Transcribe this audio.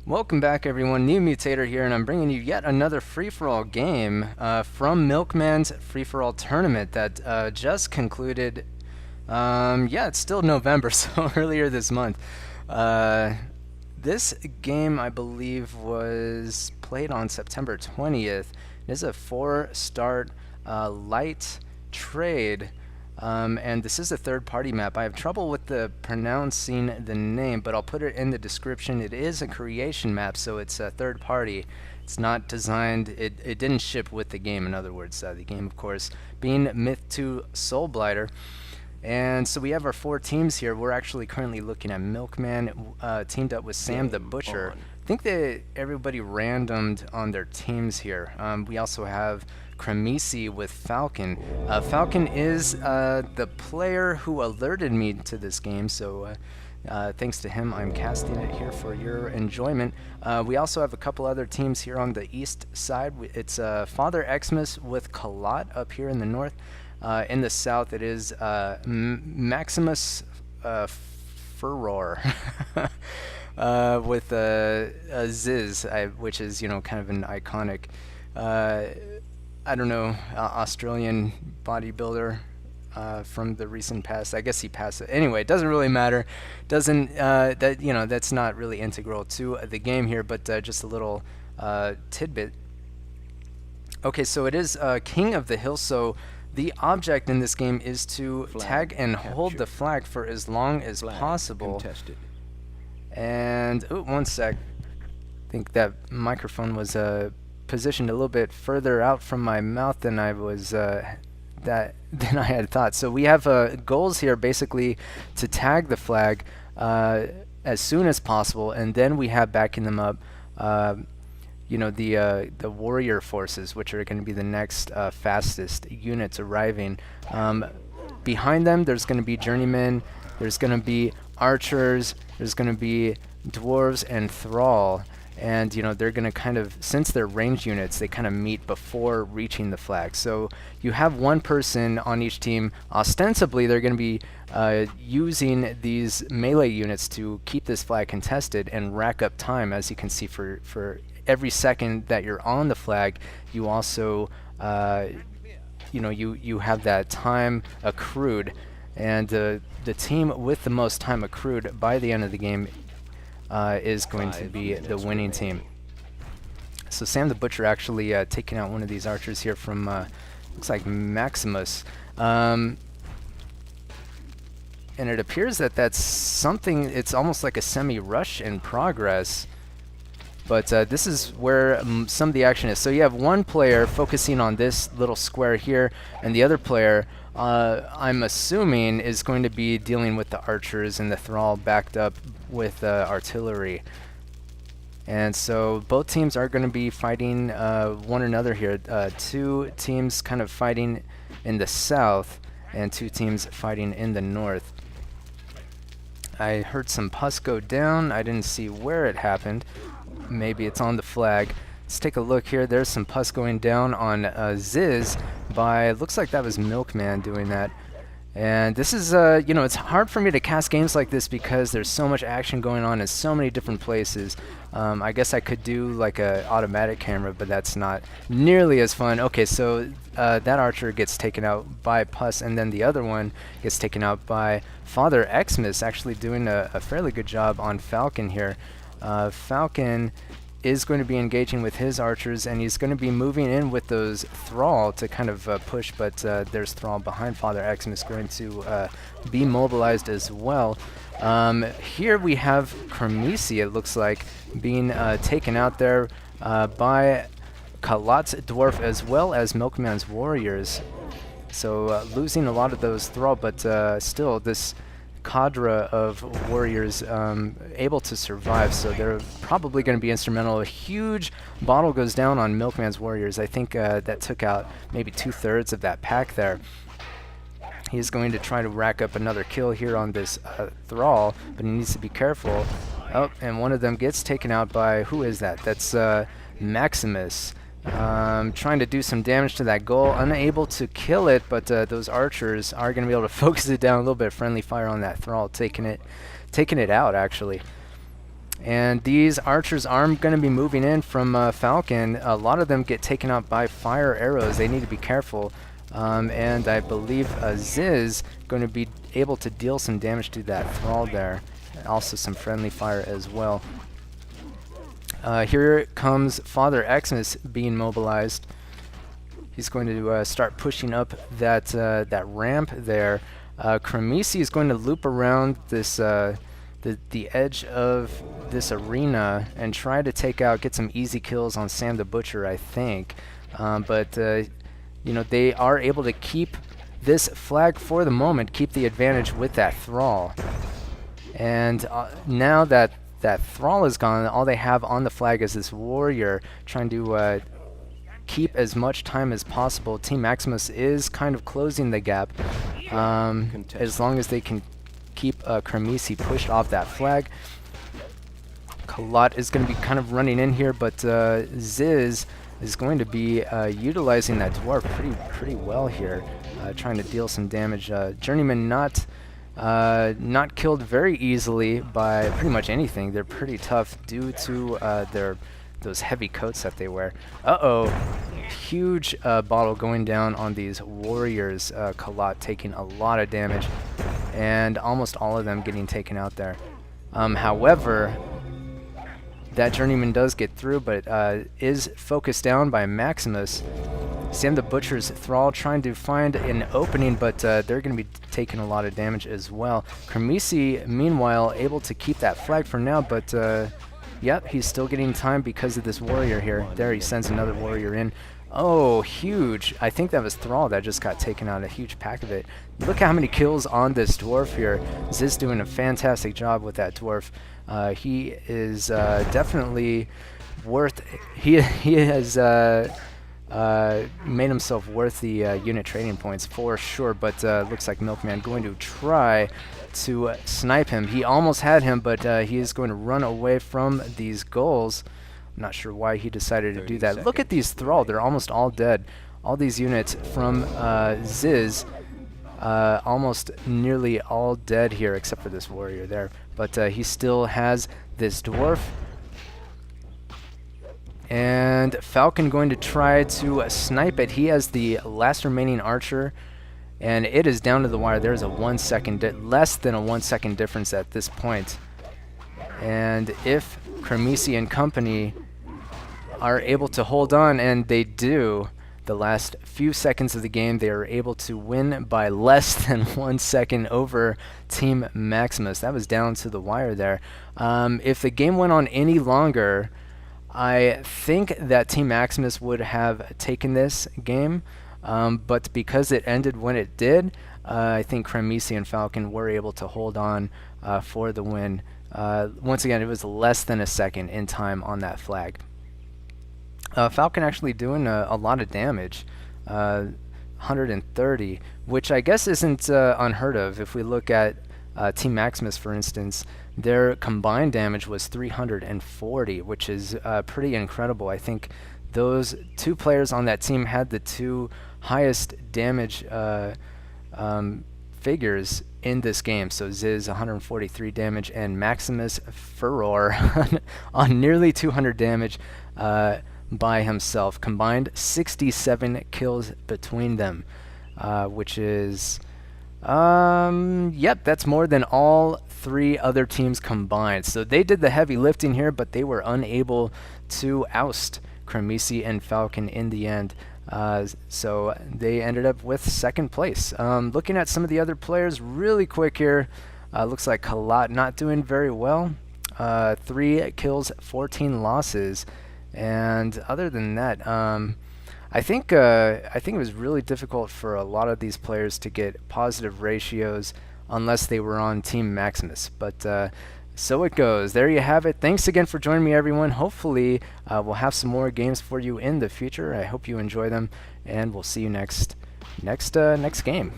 Welcome back, everyone. New Mutator here, and I'm bringing you yet another free-for-all game from Milkman's free-for-all tournament that just concluded. Yeah, it's still November, so earlier this month. This game, I believe, was played on September 20th. It is a 4-start light trade. And this is a third-party map. I have trouble with pronouncing the name, but I'll put it in the description. It is a creation map, so it's a third-party. It's not designed, it didn't ship with the game, in other words. The game, of course, being Myth 2 Soul Blighter. And so we have our 4 teams here. We're actually currently looking at Milkman teamed up with Sam the Butcher. I think that everybody randomed on their teams here. We also have Kremisi with Falcon. Falcon is the player who alerted me to this game, so thanks to him, I'm casting it here for your enjoyment. We also have a couple other teams here on the east side. It's Father Xmas with KotH up here in the north. In the south, it is Maximus Furor with Ziz, which is, kind of an iconic, I don't know, Australian bodybuilder from the recent past. I guess he passed it. Anyway, it doesn't really matter. Doesn't that's not really integral to the game here, but just a little tidbit. Okay, so it is King of the Hill. So the object in this game is to tag and hold the flag for as long as possible. Contested. And one sec. I think that microphone was positioned a little bit further out from my mouth than I was than I had thought. So we have goals here, basically, to tag the flag as soon as possible, and then we have backing them up. The warrior forces, which are going to be the next fastest units arriving. Behind them, there's going to be journeymen, there's going to be archers, there's going to be dwarves and thrall, and they're going to kind of, since they're range units, they kind of meet before reaching the flag. So you have one person on each team. Ostensibly, they're going to be using these melee units to keep this flag contested and rack up time, as you can see for every second that you're on the flag. You also you have that time accrued, and the team with the most time accrued by the end of the game is going to be the winning team. So Sam the Butcher actually taking out one of these archers here from looks like Maximus, and it appears that that's something. It's almost like a semi-rush in progress. But this is where some of the action is. So you have one player focusing on this little square here, and the other player, I'm assuming, is going to be dealing with the archers and the thrall backed up with artillery. And so both teams are going to be fighting one another here. 2 teams kind of fighting in the south, and 2 teams fighting in the north. I heard some pus go down. I didn't see where it happened. Maybe it's on the flag. Let's take a look here. There's some pus going down on Ziz by, looks like that was Milkman doing that. And this is, it's hard for me to cast games like this because there's so much action going on in so many different places. I guess I could do like a automatic camera, but that's not nearly as fun. Okay, so that archer gets taken out by pus, and then the other one gets taken out by Father Xmas, actually doing a fairly good job on Falcon here. Falcon is going to be engaging with his archers, and he's going to be moving in with those thrall to kind of push, but there's thrall behind Father Xmas going to be mobilized as well. Here we have Kremisi, it looks like, being taken out there by KotH's dwarf as well as Milkman's warriors. So losing a lot of those thrall, but still this cadre of warriors able to survive, so they're probably going to be instrumental. A huge bottle goes down on Milkman's warriors. I think that took out maybe 2/3 of that pack there. He's going to try to rack up another kill here on this thrall, but he needs to be careful. Oh, and one of them gets taken out by, who is that? That's Maximus. Trying to do some damage to that goal, unable to kill it, but those archers are going to be able to focus it down a little bit. Friendly fire on that thrall, taking it out actually. And these archers aren't going to be moving in from Falcon. A lot of them get taken out by fire arrows. They need to be careful. And I believe Ziz going to be able to deal some damage to that thrall there. Also some friendly fire as well. Here comes Father Xmas being mobilized. He's going to start pushing up that that ramp there. Kramisi is going to loop around this the edge of this arena and try to get some easy kills on Sam the Butcher, I think. But you know, they are able to keep this flag for the moment, keep the advantage with that thrall. And now that that thrall is gone, all they have on the flag is this warrior trying to keep as much time as possible. Team Maximus is kind of closing the gap as long as they can keep Kramisi pushed off that flag. KotH is going to be kind of running in here, but Ziz is going to be utilizing that dwarf pretty well here, trying to deal some damage. Journeyman not killed very easily by pretty much anything. They're pretty tough due to those heavy coats that they wear. Huge bottle going down on these warriors. KotH taking a lot of damage, and almost all of them getting taken out there. However, that Journeyman does get through, but is focused down by Maximus. Sam the Butcher's thrall trying to find an opening, but they're going to be taking a lot of damage as well. Kramisi, meanwhile, able to keep that flag for now, but yep, he's still getting time because of this warrior here. There, he sends another warrior in. Oh, huge. I think that was Thrall that just got taken out, a huge pack of it. Look how many kills on this dwarf here. Ziz doing a fantastic job with that dwarf. He is definitely worth... He has made himself worth the unit trading points for sure, but looks like Milkman going to try to snipe him. He almost had him, but he is going to run away from these goals. I'm not sure why he decided to do that. Look at these Thrall. They're almost all dead. All these units from Ziz, almost nearly all dead here, except for this warrior there. But he still has this dwarf. And Falcon going to try to snipe it. He has the last remaining archer, and it is down to the wire. There's a 1 second, less than a 1 second difference at this point. And if Kramisi and company are able to hold on, and they do, the last few seconds of the game, they are able to win by less than 1 second over Team Maximus. That was down to the wire there. If the game went on any longer, I think that Team Maximus would have taken this game, but because it ended when it did, I think Kramisi and Falcon were able to hold on for the win. Once again, it was less than a second in time on that flag. Falcon actually doing a lot of damage, 130, which I guess isn't unheard of. If we look at Team Maximus, for instance, their combined damage was 340, which is pretty incredible. I think those two players on that team had the two highest damage figures in this game. So Ziz 143 damage and Maximus Furor on nearly 200 damage by himself. Combined 67 kills between them, which is yep, that's more than all three other teams combined. So they did the heavy lifting here, but they were unable to oust Kramisi and Falcon in the end. So they ended up with second place. Looking at some of the other players really quick here, looks like KotH not doing very well. 3 kills, 14 losses, and other than that, I think it was really difficult for a lot of these players to get positive ratios unless they were on Team Maximus. But so it goes. There you have it. Thanks again for joining me, everyone. Hopefully we'll have some more games for you in the future. I hope you enjoy them, and we'll see you next game.